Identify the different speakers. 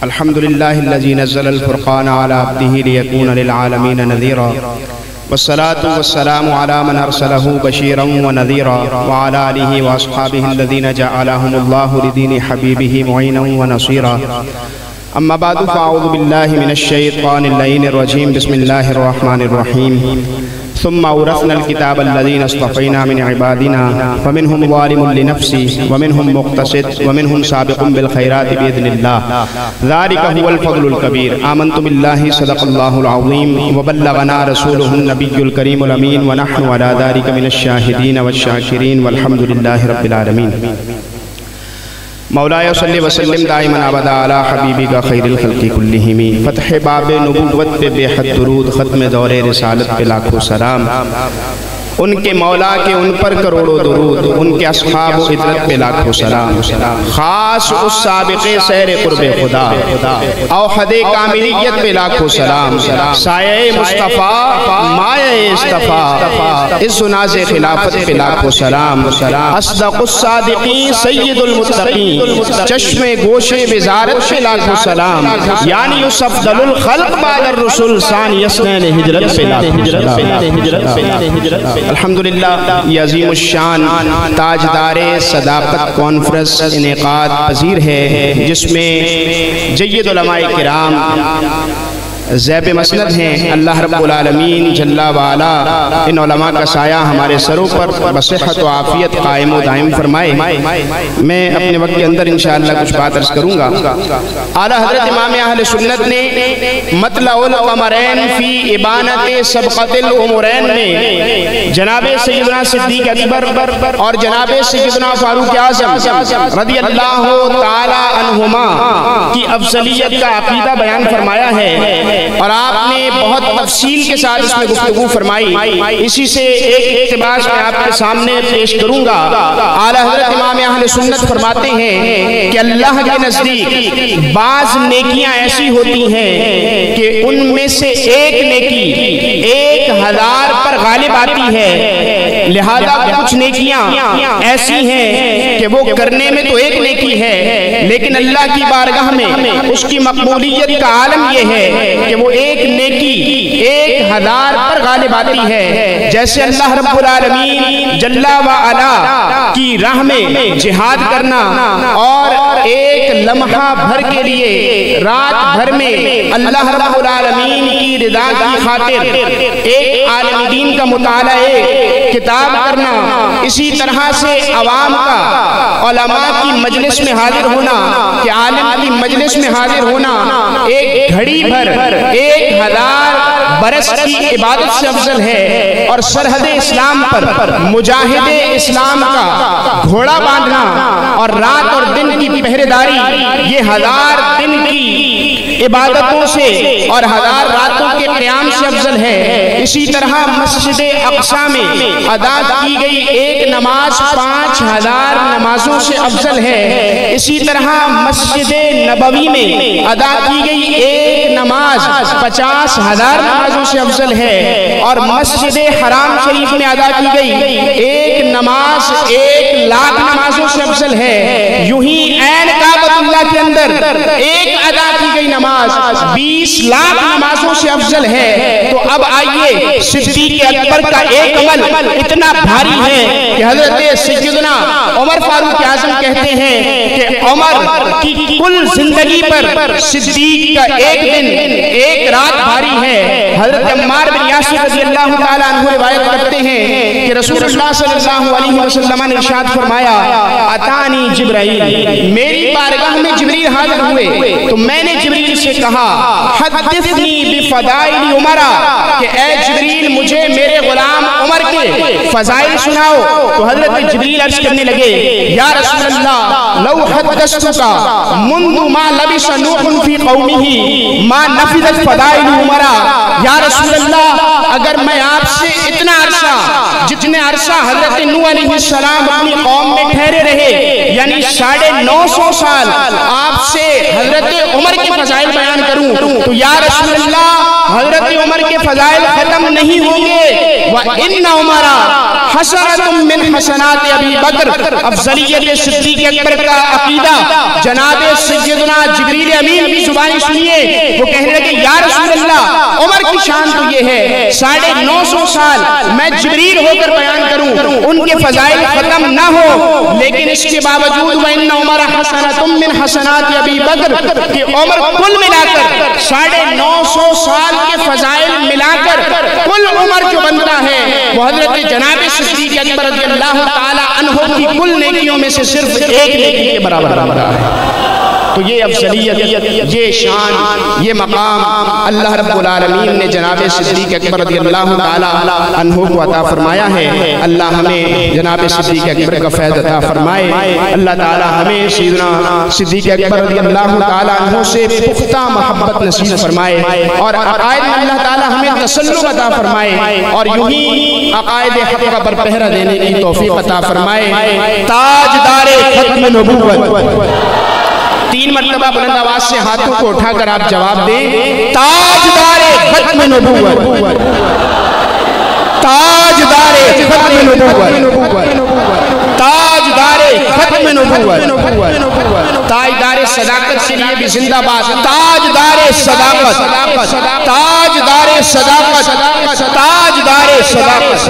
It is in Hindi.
Speaker 1: अल्हम्दुलिल्लाहिल्लज़ी नज़्ज़लल फ़ुरक़ान अला अब्दिही लियकूना लिलआलमीन नज़ीरा वस्सलातु वस्सलामु अला मन अरसलहु बशीरन व नज़ीरा व अला आलिहि व अस्हाबिहि अल्लज़ीना जअलहुमुल्लाहु लिदीनि हबीबिही मुईनन व नसीरा। अम्मा बादु फ़अऊज़ु बिल्लाहि मिनश शैतानिर लईनिर रजीम बिस्मिल्लाहिर रहमानिर रहीम। सुम्मा औरसनल किताब अल्लज़ीना इस्तफ़ैना मिन इबादिना फ़मिनहुम ज़ालिमुन लिनफ़्सिही व मिनहुम मुक़्तसिद व मिनहुम साबिक़ुन बिल ख़ैराति बिइज़्निल्लाह ज़ालिका हुवल फ़ज़्लुल कबीर। आमन्तु बिल्लाहि सदक़ल्लाहुल अज़ीम व बल्लगना रसूलुहुन नबियुल करीमुल अमीन व नहनु अला ज़ालिका मिनश शाहिदीन वश्शाकिरीन वल्हम्दुलिल्लाहि रब्बिल आलमीन। मौलाया सल्लि व सल्लिम दाइमन अबदा अला हबीबिका खैरिल खल्क़ि कुल्लिहिम। फ़तह बाब नबुव्वत पे बेहद दुरूद, ख़त्म दौरे रिसालत पे लाखों सलाम। उनके मौला के उन पर करोड़ों दुरूद, उनके अस्हाब व इज़्ज़त पे लाखों सलाम। ख़ास उस साबिक़े सैर क़ुर्बे खुदा और हदे कामिलियत पे लाखों सलाम। साये मुस्तफ़ा माये इस्तफ़ा इज़्ज़ नाज़े खिलाफत पे लाखों सलाम। अस्दक़ुस सादिक़ीन सय्यिदुल मुत्तक़ीन चश्मे गोशे विज़ारत पे लाखों सलाम। यानी उस अफ़ज़लुल ख़ल्क़ बादर रसूल सानी यसनैन हिजरत पे लाखों सलाम। अल्हम्दुलिल्लाह ये अज़ीमुश्शान ताजदारे सदाक़त कॉन्फ्रेंस इनेक़ाद पज़ीर है, जिसमें जय्यद उलमाए किराम ज़ैब मसनद हैं। अल्लाह रब्बुल आलमीन जल्ला वाला इन उलमा का साया हमारे सरों पर बसेहत व आफ़ियत कायम व दायम फरमाए। मैं अपने वक्त के अंदर इंशाअल्लाह कुछ बात अर्ज़ करूँगा। आला हज़रत इमाम अहले सुन्नत ने मतलउल क़मरैन फ़ी इबानत सबक़तिल उमरैन में जनाबे सय्यदना सिद्दीक़ अकबर और जनाबे सय्यदना फ़ारूक़ आज़म रज़ियल्लाहु ताला अन्हुमा की अफ़ज़लियत का अक़ीदा बयान फरमाया है और आपने बहुत तफसील के साथ इसमें गुफ्तगू फरमाई। इसी से एक इक़्तिबास मैं आपके सामने पेश करूंगा। आला हज़रत इमाम अहले सुन्नत फरमाते हैं कि अल्लाह के नज़दीक बाज़ नेकियां ऐसी होती हैं कि उनमें से एक नेकी 1000 पर गालिब आती है। लिहाजा कुछ नेकियां ऐसी हैं कि वो करने में तो एक नेकी है, लेकिन अल्लाह की बारगाह में उसकी मकबूलियत का आलम यह है कि वो एक नेकी 1000 पर गालिब आती है। जैसे अल्लाह रब्बुल आलमीन जल्ला व अला की राह में जिहाद करना और एक लम्हा भर के लिए रात भर में अल्लाह रब्बुल आलमीन की रिदा की खातिर एक आलिम दीन का मुताला किताब करना। इसी तरह से अवाम का उलमा की मजलिस में हाजिर होना, कि आलिम की मजलिस में हाजिर होना एक घड़ी भर 1000 बरस की इबादत से अफजल है। और सरहद इस्लाम पर मुजाहिदे इस्लाम का घोड़ा बांधना और रात और दिन की पहरेदारी ये 1000 दिन की इबादतों से और 1000 रातों के क़याम से अफजल है। इसी तरह मस्जिद अक़सा में अदा की गई एक नमाज 5000 नमाजों से अफजल है। इसी तरह मस्जिद नबवी में अदा की गई एक नमाज 50,000 नमाजों से अफजल है। और मस्जिद हराम शरीफ में अदा की गई एक नमाज 1,00,000 नमाजों से अफजल है। यूं ही ऐन काबतुल्लाह के अंदर एक अदा की गई नमाज 20,00,000 नमाजों से अफजल है। तो अब आइए, सिद्दीक़ अकबर का एक अमल इतना भारी है कि हज़रत सय्यदना उमर फारूक आज़म कहते हैं कि उमर की कुल जिंदगी पर सिद्दीक़ का एक दिन एक रात भारी है। हज़रत अम्मार बिन यासिर रज़ियल्लाहु ताला अन्हु रिवायत करते हैं कि रसूलुल्लाह सल्लल्लाहु अलैहि वसल्लम ने इरशाद फरमाया, अतानी जिब्राइल, मेरी बारगाह में जिब्रील हाजिर हुए तो मैंने जिब्रील से कहा, हद्दिसनी बिफ़दाइल उमरा, कि ए जिब्रील मुझे मेरे गुलाम उमर के फ़ज़ाइल सुनाओ। तो हज़रत जिब्रील अर्ज़ करने लगे, या रसूलल्लाह लौ हद्दस्तुका मुंदु मा लबिसा नूहुन फ़ी क़ौमिही मा नफ़िज़त फ़दाइल उमरा। या रसूलल्लाह अगर मैं आपसे इतना अरसा, जितने अरसा हज़रत नूह अलैहिस्सलाम अपनी कौम में ठहरे रहे, यानी 950 साल आपसे हज़रत उमर के फ़ज़ाइल बयान करूं, तो या रसूलल्लाह हजरत उमर के फजाइल खत्म नहीं होंगे। व इन्ना उमरा हसनतुम मिन हसनात अबी बकर, अफजलियत सिद्दीक़ अकबर का अकीदा जनाब सैयदना जिब्रील अमीन की जुबानी सुनिए। वो कहने लगे या रसूल अल्लाह, उमर की शान तो ये है 950 साल मैं जिब्रील होकर बयान करूं, उनके फजाइल खत्म ना हो, लेकिन इसके बावजूद व इन्ना उमर हसनतुम मिन हसनात अबी बकर कि उमर कुल मिलाकर 950 साल के फजाइल मिलाकर कुल उमर जो बनता है वो हजरत जनाब सिद्दीक़ अकबर रज़ियल्लाहु ताला अन्हु की कुल नेकियों में से सिर्फ एक नेकी के बराबर है। तो ये अफजलियत, ये शान, ये मकाम अल्लाह रब्बुल आलमीन ने जनाब सिद्दीक़ अकबर रज़ियल्लाहु ताला अन्हु को अता फरमाया है। अल्लाह हमें जनाब सिद्दीक़ अकबर का फैज़ अता फरमाए। अल्लाह ताला हमें सैयदना सिद्दीक़ अकबर रज़ियल्लाहु ताला अन्हु से पुख्ता मोहब्बत नसीब फरमाए और अक़ायद में अल्लाह ताला हमें तसल्लुक़ अता फरमाए और यूं ही अक़ायद हक़ पर पहरा देने की तौफ़ीक़ अता फरमाए। ताजदारे खत्म नबूवत, 3 मरतबा बुलंद आवाज से हाथों को उठाकर आप जवाब दें। ताजदारे खत्म नबूवत, ताजदारे खत्म नबूवत, ताजदारे खत्म नबूवत, ताजदारे सदाकत के लिए भी जिंदाबाद। ताजदारे सदाकत, ताजदारे सदाकत, ताजदारे सदाकत।